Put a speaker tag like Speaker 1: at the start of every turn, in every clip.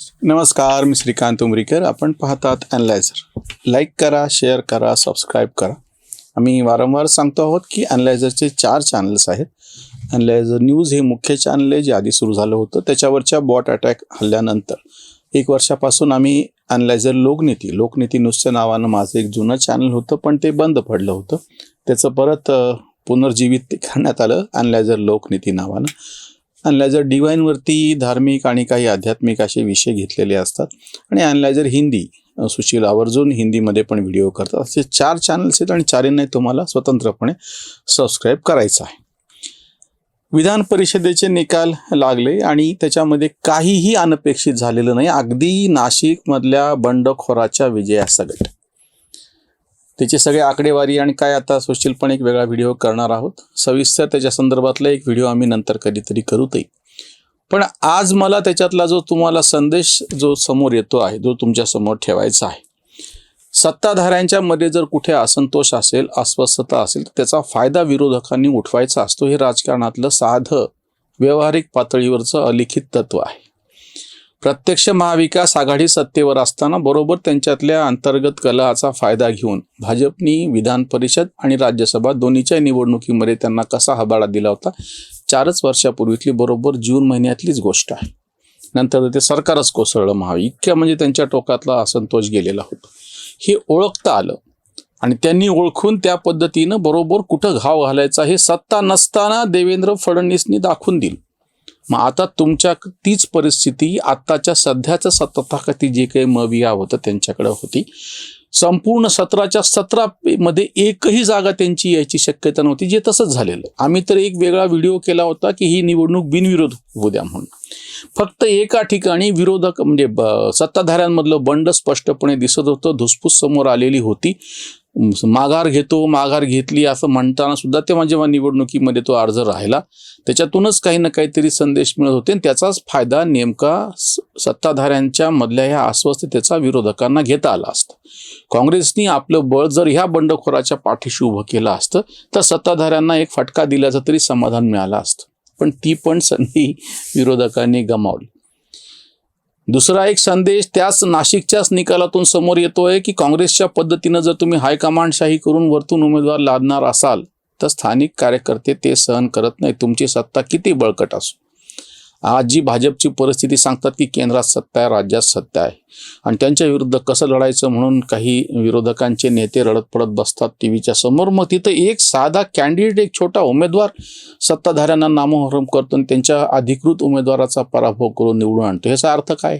Speaker 1: नमस्कार, मी श्रीकांत उमरीकर. आपण पाहतात ॲनलायझर. लाईक करा, शेअर करा, सबस्क्राईब करा. आम्ही वारंवार सांगतो आहोत की ॲनलायझरचे 4 चॅनल्स आहेत. ॲनलायझर न्यूज हे मुख्य चॅनल आहे जे आधी सुरू झालं होतं. त्याच्यावरच्या बॉट अटॅक हल्ल्यानंतर 1 वर्षापासून आम्ही ॲनलायझर लोकनीती न्यूजच्या नावानं माझं एक जुनं चॅनल होतं, पण ते बंद पडलं होतं. त्याचं परत पुनर्जीवित करण्यात आलं ॲनलायझर लोकनीती नावानं. ॲनलायझर डिवाईनवरती धार्मिक आणि काही आध्यात्मिक असे विषय घेतलेले असतात. आणि ॲनलायझर हिंदी, सुशील आवर्जून हिंदीमध्ये पण व्हिडिओ करतात. असे 4 चॅनल्स आहेत आणि 4 तुम्हाला स्वतंत्रपणे सबस्क्राईब करायचं आहे. विधान परिषदेचे निकाल लागले आणि त्याच्यामध्ये काहीही अनपेक्षित झालेलं नाही. अगदी नाशिकमधल्या बंडखोराच्या विजयासकट. त्याचे सगळे आकडेवारी आणि काय आता सुशील पण एक वेगळा व्हिडिओ करणार आहोत. सविस्तर त्याच्या संदर्भातला एक व्हिडिओ आम्ही नंतर कधीतरी करूतही. पण आज मला त्याच्यातला जो तुम्हाला संदेश जो समोर येतो आहे, जो तुमच्या समोर ठेवायचा आहे, सत्ताधाऱ्यांच्या मध्ये जर कुठे असंतोष असेल, अस्वस्थता असेल, तर त्याचा फायदा विरोधकांनी उठवायचा असतो. हे राजकारणातलं साधं व्यावहारिक पातळीवरचं अलिखित तत्व आहे. प्रत्यक्ष महाविकास आघाडी सत्तेवर असताना बरोबर त्यांच्यातल्या अंतर्गत कलहाचा फायदा घेऊन भाजपनी विधान परिषद आणि राज्यसभा दोन्हीच्या निवडणुकीमध्ये त्यांना कसा हबाळा दिला होता, 4च वर्षापूर्वीतली बरोबर जून महिन्यातलीच गोष्ट आहे. नंतर ते सरकारच कोसळलं महावी. इतक्या म्हणजे त्यांच्या टोकातला असंतोष गेलेला होता. हे ओळखता आलं आणि त्यांनी ओळखून त्या पद्धतीनं बरोबर कुठं घाव घालायचा हे सत्ता नसताना देवेंद्र फडणवीसनी दाखवून दिलं. मग आता तुमच्या तीच परिस्थिती आत्ताच्या सध्याचं सत्ताधारी जे काही मविया होतं त्यांच्याकडे होती. संपूर्ण 17च्या 17 मध्ये एकही जागा त्यांची यायची शक्यता नव्हती, जे तसंच झालेलं. आम्ही तर एक वेगळा व्हिडिओ केला होता की ही निवडणूक बिनविरोध होऊ द्या म्हणून. फक्त एका ठिकाणी विरोधक म्हणजे सत्ताधाऱ्यांमधलं बंड स्पष्टपणे दिसत होतं. धुसफूस समोर आलेली होती. माघार घेतली असं म्हणताना सुद्धा तेव्हा जेव्हा निवडणुकीमध्ये तो अर्ज राहिला, त्याच्यातूनच काही ना काहीतरी संदेश मिळत होते. आणि त्याचाच फायदा नेमका सत्ताधाऱ्यांच्या मधल्या ह्या अस्वस्थतेचा विरोधकांना घेता आला असता. काँग्रेसनी आपलं बळ जर ह्या बंडखोराच्या पाठीशी उभं केलं असतं तर सत्ताधाऱ्यांना एक फटका दिल्याचं तरी समाधान मिळालं असतं. पण ती पण संधी विरोधकांनी गमावली. दुसरा एक संदेश त्याच नाशिकच्याच निकालातून समोर येतोय की काँग्रेसच्या पद्धतीनं जर तुम्ही हायकमांडशाही करून वरतून उमेदवार लादणार असाल तर स्थानिक कार्यकर्ते ते सहन करत नाही, तुमची सत्ता किती बळकट असो. आज जी भाजपची परिस्थिती सांगतात की केंद्रात सत्ता आहे, राज्यात सत्ता आहे, आणि त्यांच्या विरुद्ध कसं लढायचं म्हणून काही विरोधकांचे नेते रडत पडत बसतात टीव्हीच्या समोर. मग तिथं एक साधा कॅन्डिडेट, एक छोटा उमेदवार सत्ताधाऱ्यांना नामोहरम करतो आणि त्यांच्या अधिकृत उमेदवाराचा पराभव करून निवडून आणतो. ह्याचा अर्थ काय?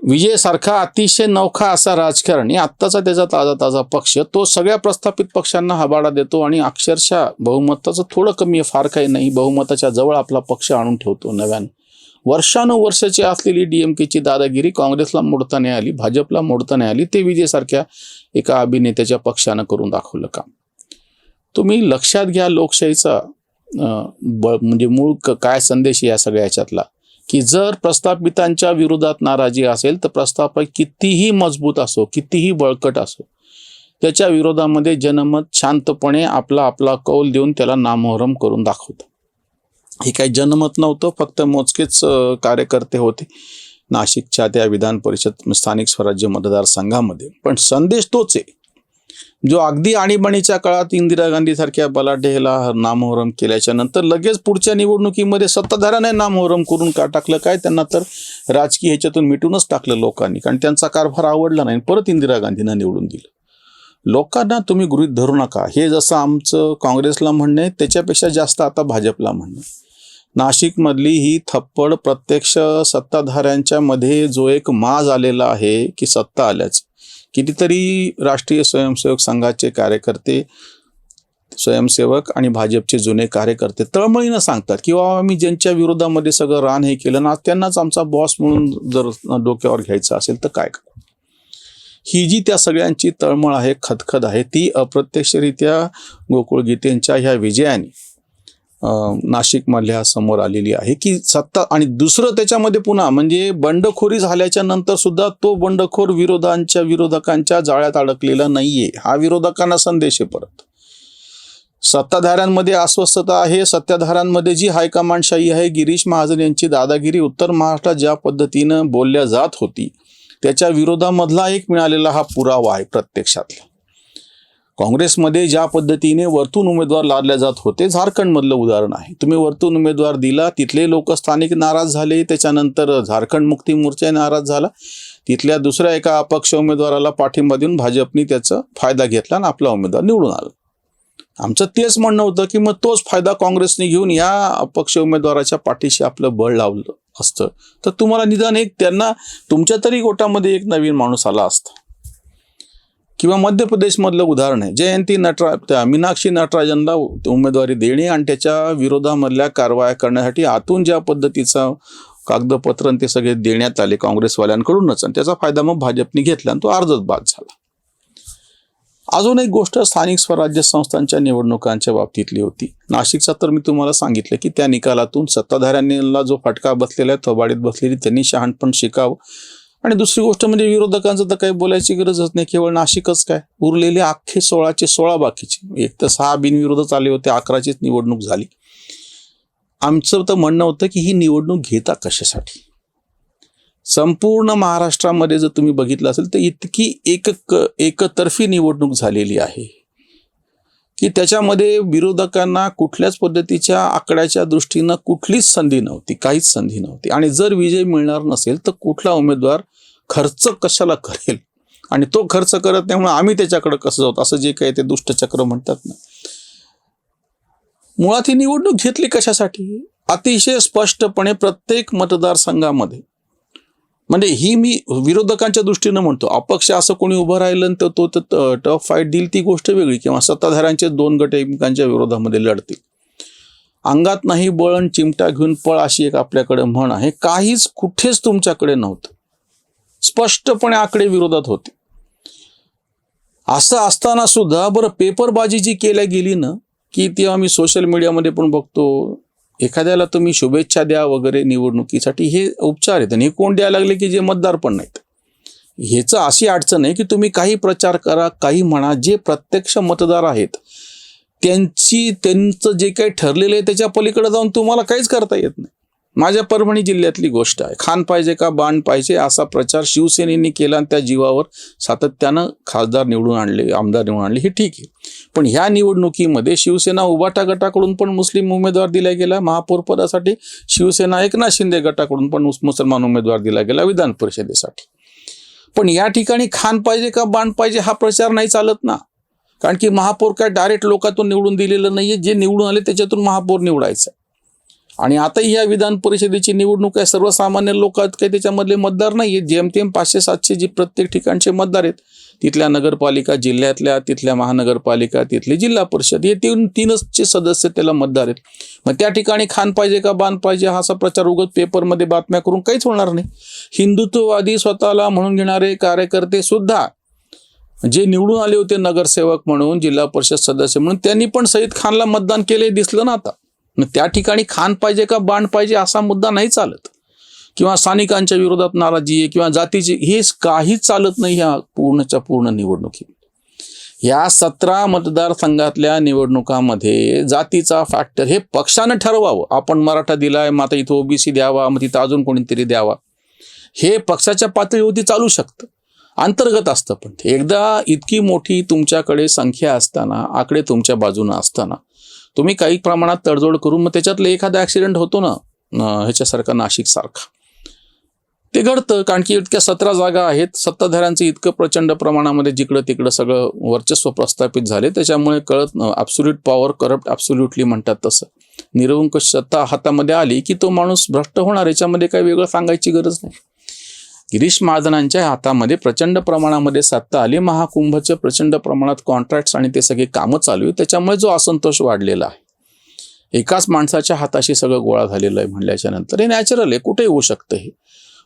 Speaker 1: विजयसारखा अतिशय नवखा असा राजकारणी, आत्ताचा त्याचा ताजा पक्ष, तो सगळ्या प्रस्थापित पक्षांना हबाडा देतो आणि अक्षरशः बहुमताचं थोडं कमी आहे, फार काही नाही, बहुमताच्या जवळ आपला पक्ष आणून ठेवतो. नव्यानं वर्षानुवर्षाची असलेली DMKची दादागिरी काँग्रेसला मोडता नाही आली, भाजपला मोडता नाही आली. ते विजयसारख्या एका अभिनेत्याच्या पक्षानं करून दाखवलं काम. तुम्ही लक्षात घ्या लोकशाहीचा म्हणजे मूळ काय संदेश या सगळ्या ह्याच्यातला, की जर प्रस्थापितांच्या विरोधात नाराजी असेल तर प्रस्थापक कितीही मजबूत असो, कितीही बळकट असो, त्याच्या विरोधामध्ये जनमत शांतपणे आपला कौल देऊन त्याला नामोहरम करून दाखवतं. हे काही जनमत नव्हतं, फक्त मोजकेच कार्यकर्ते होते नाशिकच्या त्या विधान परिषद स्थानिक स्वराज्य मतदारसंघामध्ये. पण संदेश तोच आहे जो अगदी आणीबाणीच्या काळात इंदिरा गांधी सारख्या बलाढ्याला नामोहरम केल्याच्या नंतर लगेच पुढच्या निवडणुकीमध्ये सत्ताधाऱ्याने नामोहरम करून का टाकलं काय, त्यांना तर राजकीय ह्याच्यातून मिटूनच टाकलं लोकांनी, कारण त्यांचा कारभार आवडला नाही. परत इंदिरा गांधींना निवडून दिलं. लोकांना तुम्ही गृहीत धरू नका. हे जसं आमचं काँग्रेसला म्हणणं आहे त्याच्यापेक्षा जास्त आता भाजपला म्हणणं. नाशिकमधली ही थप्पड प्रत्यक्ष सत्ताधाऱ्यांच्या मध्ये जो एक माज आलेला आहे की सत्ता आल्याचं, कितीतरी राष्ट्रीय स्वयंसेवक संघाचे कार्यकर्ते, स्वयंसेवक आणि भाजपचे जुने कार्यकर्ते तळमळीनं सांगतात की आम्ही ज्यांच्या विरोधामध्ये सगळं रान हे केलं ना, त्यांनाच आमचा बॉस म्हणून जर डोक्यावर घ्यायचं असेल तर काय करा. ही जी त्या सगळ्यांची तळमळ आहे, खदखद आहे, ती अप्रत्यक्षरित्या गोकुळ गीतेंच्या ह्या विजयाने नाशिकमधल्या समोर आलेली आहे की सत्ता. आणि दुसरं त्याच्यामध्ये पुन्हा म्हणजे बंडखोरी झाल्याच्या नंतर सुद्धा तो बंडखोर विरोधकांच्या जाळ्यात अडकलेला नाहीये. हा विरोधकांना संदेश आहे. परत सत्ताधाऱ्यांमध्ये अस्वस्थता आहे. सत्ताधाऱ्यांमध्ये जी हायकमांडशाही आहे, गिरीश महाजन यांची दादागिरी उत्तर महाराष्ट्रात ज्या पद्धतीनं बोलल्या जात होती त्याच्या विरोधामधला एक मिळालेला हा पुरावा आहे प्रत्यक्षातला. काँग्रेसमध्ये ज्या पद्धतीने वरतून उमेदवार लादले जात होते, झारखंडमधलं उदाहरण आहे. तुम्ही वरतून उमेदवार दिला, तिथले लोक स्थानिक नाराज झाले, त्याच्यानंतर झारखंड मुक्ती मोर्चा नाराज झाला, तिथल्या दुसऱ्या एका अपक्ष उमेदवाराला पाठिंबा देऊन भाजपने त्याचा फायदा घेतला आणि आपला उमेदवार निवडून आला. आमचं तेच म्हणणं होतं की मग तोच फायदा काँग्रेसने घेऊन या अपक्ष उमेदवाराच्या पाठीशी आपलं बळ लावलं असतं तर तुम्हाला निदान एक त्यांना तुमच्या तरी गोटामध्ये एक नवीन माणूस आला असता. किंवा मध्य प्रदेशमधलं उदाहरण आहे, जयंती मीनाक्षी नटराजनला उमेदवारी देणे आणि त्याच्या विरोधामधल्या कारवाया करण्यासाठी आतून ज्या पद्धतीचा कागदपत्र ते सगळे देण्यात आले काँग्रेसवाल्यांकडूनच, आणि त्याचा फायदा मग भाजपने घेतला आणि तो अर्धच बाद झाला. अजून एक गोष्ट स्थानिक स्वराज्य संस्थांच्या निवडणुकांच्या बाबतीतली होती. नाशिकचा तर मी तुम्हाला सांगितलं की त्या निकालातून सत्ताधाऱ्यांना जो फटका बसलेला आहे, थोबाडीत बसलेली, त्यांनी शहाणपण शिकावं. आणि दुसरी गोष्ट म्हणजे विरोधकांचं तर काही बोलायची गरजच नाही, केवळ नाशिकच काय, उरलेले अख्खे 16चे 16 बाकीचे, एक तर 6 बिनविरोधच आले होते, 11चीच निवडणूक झाली. आमचं तर म्हणणं होतं की ही निवडणूक घेता कशासाठी. संपूर्ण महाराष्ट्रामध्ये जर तुम्ही बघितलं असेल तर इतकी एकतर्फी निवडणूक झालेली आहे की त्याच्यामध्ये विरोधकांना कुठल्याच पद्धतीच्या आकड्याच्या दृष्टीनं कुठलीच संधी नव्हती, काहीच संधी नव्हती. आणि जर विजय मिळणार नसेल तर कुठला उमेदवार खर्च कशाला करेल, आणि तो खर्च करत नाही म्हणून आम्ही त्याच्याकडे कसं जाऊ, असं जे काही ते दुष्टचक्र म्हणतात ना. मुळात ही निवडणूक घेतली कशासाठी, अतिशय स्पष्टपणे प्रत्येक मतदारसंघामध्ये, म्हणजे ही मी विरोधकांच्या दृष्टीनं म्हणतो, अपक्ष असं कोणी उभं राहिलं तर तो टफ फाईट देईल ती गोष्ट वेगळी, किंवा सत्ताधाऱ्यांचे 2 गट एकमेकांच्या विरोधामध्ये लढतील. अंगात नाही बळण चिमटा घेऊन पळ अशी एक आपल्याकडे म्हण आहे. काहीच कुठेच तुमच्याकडे नव्हतं, स्पष्टपणे आकडे विरोधात होते. असं असताना सुद्धा बरं पेपरबाजी जी केल्या गेली ना, की तेव्हा मी सोशल मीडियामध्ये पण बघतो, एखाद्याला तुम्ही शुभेच्छा द्या वगैरे निवडणुकीसाठी, हे उपचार आहेत. आणि हे कोण द्यायला लागले की जे मतदार पण नाहीत. ह्याचं अशी अडचण आहे की तुम्ही काही प्रचार करा, काही म्हणा, जे प्रत्यक्ष मतदार आहेत त्यांचं जे काही ठरलेलं आहे त्याच्या पलीकडे जाऊन तुम्हाला काहीच करता येत नाही. माझ्या परभणी जिल्ह्यातली गोष्ट आहे. खान पाहिजे का बाण पाहिजे असा प्रचार शिवसेनेने केला आणि त्या जीवावर सातत्यानं खासदार निवडून आणले, आमदार निवडून आणले, हे ठीक आहे. पण ह्या निवडणुकीमध्ये शिवसेना उबाटा गटाकडून पण मुस्लिम उमेदवार दिला गेला महापौर पदासाठी, शिवसेना एकनाथ शिंदे गटाकडून पण मुसलमान उमेदवार दिला गेला विधान परिषदेसाठी. पण या ठिकाणी खान पाहिजे का बाण पाहिजे हा प्रचार नाही चालत ना, कारण की महापौर काय डायरेक्ट लोकातून निवडून दिलेलं नाहीये, जे निवडून आले त्याच्यातून महापौर निवडायचा. आणि आता या विधान परिषदेची निवडणूक आहे, सर्वसामान्य लोक काही त्याच्यामधले मतदार नाही आहेत, जेमतेम 500-700 जे प्रत्येक ठिकाणचे मतदार आहेत, तिथल्या नगरपालिका, जिल्ह्यातल्या तिथल्या महानगरपालिका, तिथले जिल्हा परिषद, हे तीनच सदस्य त्याला मतदार आहेत. मग त्या ठिकाणी खान पाहिजे का बाण पाहिजे हा असा प्रचार उगाच पेपरमध्ये बातम्या करून काहीच होणार नाही. हिंदुत्ववादी स्वतःला म्हणून घेणारे कार्यकर्ते सुद्धा जे निवडून आले होते नगरसेवक म्हणून, जिल्हा परिषद सदस्य म्हणून, त्यांनी पण सईद खानला मतदान केले, दिसलं ना आता. त्या ठिकाणी खान पाहिजे का बाण पाहिजे असा मुद्दा नाही चालत, किंवा स्थानिकांच्या विरोधात नाराजी किंवा जातीची, हे काहीच चालत नाही ह्या पूर्णच्या पूर्ण निवडणुकीत. या 17 मतदारसंघातल्या निवडणुकामध्ये जातीचा फॅक्टर हे पक्षानं ठरवावं. आपण मराठा दिलाय, मग आता इथं ओबीसी द्यावा, मग तिथं अजून कोणीतरी द्यावा, हे पक्षाच्या पातळीवरती चालू शकतं, अंतर्गत असतं. पण एकदा इतकी मोठी तुमच्याकडे संख्या असताना, आकडे तुमच्या बाजूनं असताना, तुम्ही काही प्रमाणात तडजोड करून मग त्याच्यातलं एखादा ऍक्सिडेंट होतो ना, ह्याच्यासारखा नाशिकसारखा, ते घडतं. कारण की इतक्या 17 जागा आहेत, सत्ताधाऱ्यांचं इतकं प्रचंड प्रमाणामध्ये जिकडं तिकडं सगळं वर्चस्व प्रस्थापित झाले, त्याच्यामुळे कळत ॲब्सोल्यूट पॉवर करप्ट ॲब्सोल्युटली म्हणतात तसं, निरंकुश सत्ता हातामध्ये आली की तो माणूस भ्रष्ट होणार, याच्यामध्ये काही वेगळं सांगायची गरज नाही. गिरीश महाजनांच्या हातामध्ये प्रचंड प्रमाणामध्ये सत्ता आली, महाकुंभचे प्रचंड प्रमाणात कॉन्ट्रॅक्ट्स आणि ते सगळे कामं चालू आहे, त्याच्यामुळे जो असंतोष वाढलेला आहे, एकाच माणसाच्या हाताशी सगळं गोळा झालेलं आहे म्हणल्याच्या नंतर हे नॅचरल आहे, कुठे होऊ शकतं हे.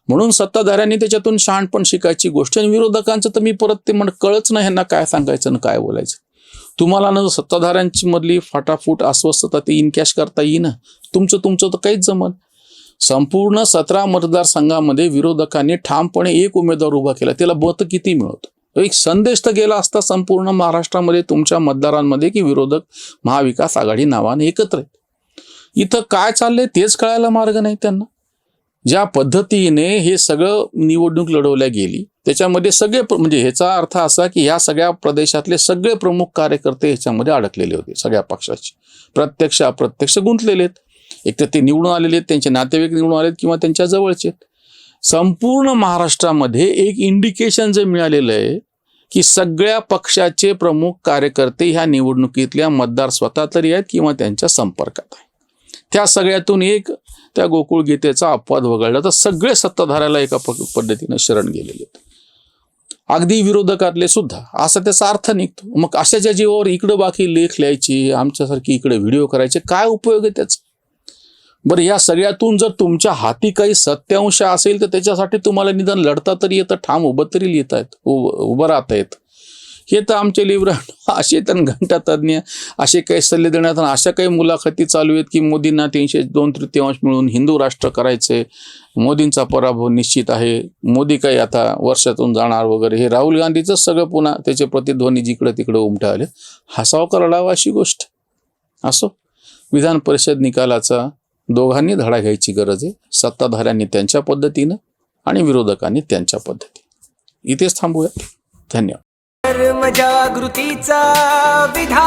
Speaker 1: म्हणून सत्ताधाऱ्यांनी त्याच्यातून शहाणपण शिकायची गोष्ट. आणि विरोधकांचं तर मी परत ते कळच नाही ह्यांना काय सांगायचं आणि काय बोलायचं. तुम्हाला ना सत्ताधाऱ्यांची मधली फाटाफूट अस्वस्थता ती इनकॅश करता येईना, तुमचं तर काहीच जमन. संपूर्ण 17 मतदारसंघामध्ये विरोधकांनी ठामपणे एक उमेदवार उभा केला, त्याला मत किती मिळवतो, एक संदेश तर गेला असता संपूर्ण महाराष्ट्रामध्ये तुमच्या मतदारांमध्ये की विरोधक महाविकास आघाडी नावाने एकत्र आहेत. इथं काय चाललंय तेच कळायला मार्ग नाही त्यांना. ज्या पद्धतीने हे सगळं निवडणूक लढवल्या गेली त्याच्यामध्ये सगळे म्हणजे ह्याचा अर्थ असा की ह्या सगळ्या प्रदेशातले सगळे प्रमुख कार्यकर्ते ह्याच्यामध्ये अडकलेले होते. सगळ्या पक्षाचे प्रत्यक्ष अप्रत्यक्ष गुंतलेले आहेत. एक तर ते निवडून आलेले आहेत, त्यांचे नातेवाईक निवडून आलेत किंवा त्यांच्या जवळचे आहेत. संपूर्ण महाराष्ट्रामध्ये एक इंडिकेशन जे मिळालेलं आहे की सगळ्या पक्षाचे प्रमुख कार्यकर्ते ह्या निवडणुकीतल्या मतदार स्वतः तरी आहेत किंवा त्यांच्या संपर्कात आहे. त्या सगळ्यातून एक त्या गोकुळ गीतेचा अपवाद वगळला तर सगळे सत्ताधाऱ्याला एका पद्धतीनं शरण गेलेले आहेत. अगदी विरोधकातले सुद्धा असा त्याचा अर्थ निघतो. मग अशाच्या जीवावर इकडं बाकी लेख लिहायची, आमच्यासारखी इकडे व्हिडिओ करायचे, काय उपयोग आहे त्याचा? बरं, या सगळ्यातून जर तुमच्या हाती काही सत्यांश असेल तर त्याच्यासाठी तुम्हाला निदान लढता तरी येतं, ठाम उभं तरी लिहिता येत, उभं राहता येत. हे तर आमचे लिबरल असे तर घंटा तज्ज्ञ असे काही सल्ले देण्यात आणि अशा काही मुलाखती चालू आहेत की मोदींना 302 मिळून हिंदू राष्ट्र करायचे, मोदींचा पराभव निश्चित आहे, मोदी काही आता वर्षातून जाणार वगैरे. हे राहुल गांधीचं सगळं पुन्हा त्याचे प्रतिध्वनी जिकडे तिकडे उमटा आले. हसाव करावा अशी गोष्ट. असो, विधान परिषद निकालाचा दोघांनी धडा घ्यायची गरज आहे. सत्ताधाऱ्यांनी त्यांच्या पद्धतीनं आणि विरोधकांनी त्यांच्या पद्धतीने. इथेच थांबूया. धन्यवाद.
Speaker 2: जागृतीचा विधान